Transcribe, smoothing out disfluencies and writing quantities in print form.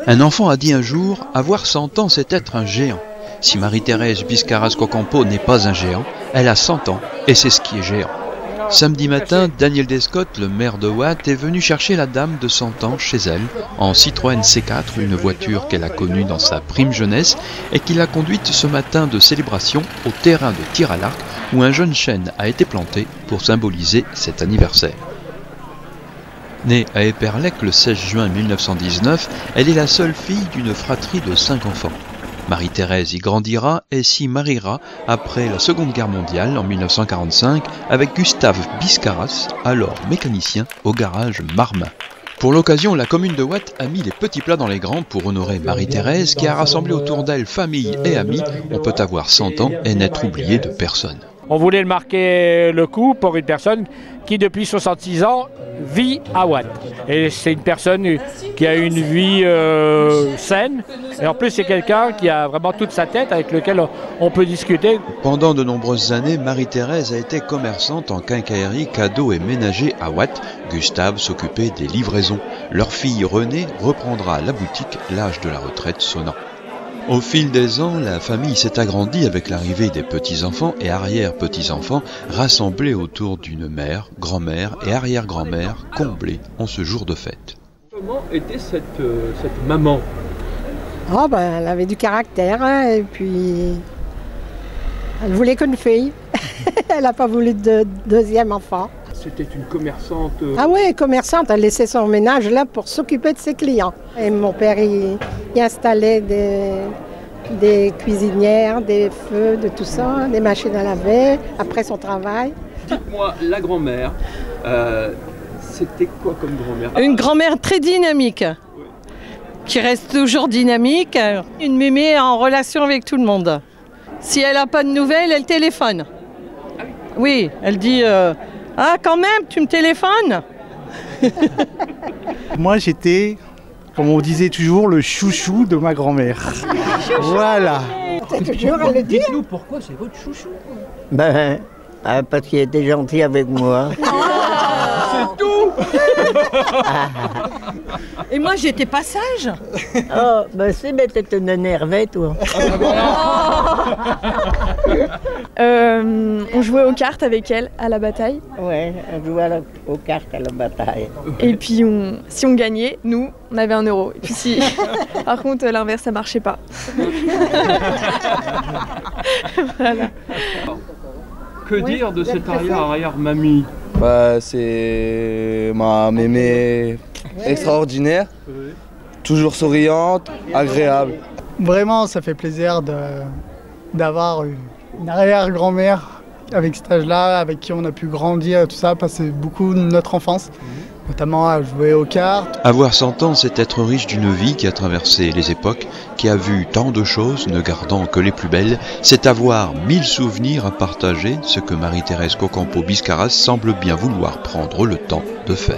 Un enfant a dit un jour, avoir 100 ans, c'est être un géant. Si Marie-Thérèse Biscarras-Cocampo n'est pas un géant, elle a 100 ans et c'est ce qui est géant. Samedi matin, Daniel Descott, le maire de Watt, est venu chercher la dame de 100 ans chez elle, en Citroën C4, une voiture qu'elle a connue dans sa prime jeunesse et qui l'a conduite ce matin de célébration au terrain de tir à l'arc où un jeune chêne a été planté pour symboliser cet anniversaire. Née à Éperlec le 16 juin 1919, elle est la seule fille d'une fratrie de 5 enfants. Marie-Thérèse y grandira et s'y mariera après la Seconde Guerre mondiale en 1945 avec Gustave Biscarras, alors mécanicien au garage Marmin. Pour l'occasion, la commune de Watt a mis les petits plats dans les grands pour honorer Marie-Thérèse qui a rassemblé autour d'elle famille et amis. On peut avoir 100 ans et n'être oublié de personne. On voulait marquer le coup pour une personne qui depuis 66 ans vit à Watt. Et c'est une personne qui a une vie saine. Et en plus c'est quelqu'un qui a vraiment toute sa tête avec lequel on peut discuter. Pendant de nombreuses années, Marie-Thérèse a été commerçante en quincaillerie, cadeaux et ménager à Watt. Gustave s'occupait des livraisons. Leur fille Renée reprendra la boutique, l'âge de la retraite sonnant. Au fil des ans, la famille s'est agrandie avec l'arrivée des petits-enfants et arrière-petits-enfants rassemblés autour d'une mère, grand-mère et arrière-grand-mère comblés en ce jour de fête. Comment était cette maman? Oh ben, elle avait du caractère hein, et puis elle voulait qu'une fille. Elle n'a pas voulu de deuxième enfant. C'était une commerçante. Ah oui, commerçante, elle laissait son ménage là pour s'occuper de ses clients. Et mon père, il installait des cuisinières, des feux, de tout ça, des machines à laver, après son travail. Dites-moi, la grand-mère, c'était quoi comme grand-mère? Une grand-mère très dynamique, qui reste toujours dynamique, une mémé en relation avec tout le monde. Si elle n'a pas de nouvelles, elle téléphone. Oui, elle dit ah quand même, tu me téléphones? Moi j'étais, comme on disait toujours, le chouchou de ma grand-mère. Voilà. Dites-nous pourquoi c'est votre chouchou? Ben, parce qu'il était gentil avec moi. C'est tout. Et moi j'étais pas sage. Oh, ben si, mais t'étais énervé toi. On jouait aux cartes avec elle à la bataille. Ouais, on jouait aux cartes à la bataille. Et puis si on gagnait, nous, on avait 1 euro. Et puis si, par contre, l'inverse, ça marchait pas. Voilà. Que dire de cette arrière-mamie? Bah, c'est ma mémé extraordinaire, toujours souriante, agréable. Vraiment, ça fait plaisir d'avoir une arrière-grand-mère avec cet âge-là, avec qui on a pu grandir, tout ça, passer beaucoup de notre enfance, notamment à jouer aux cartes. Avoir 100 ans, c'est être riche d'une vie qui a traversé les époques, qui a vu tant de choses, ne gardant que les plus belles. C'est avoir 1000 souvenirs à partager, ce que Marie-Thérèse Cocampo Biscarras semble bien vouloir prendre le temps de faire.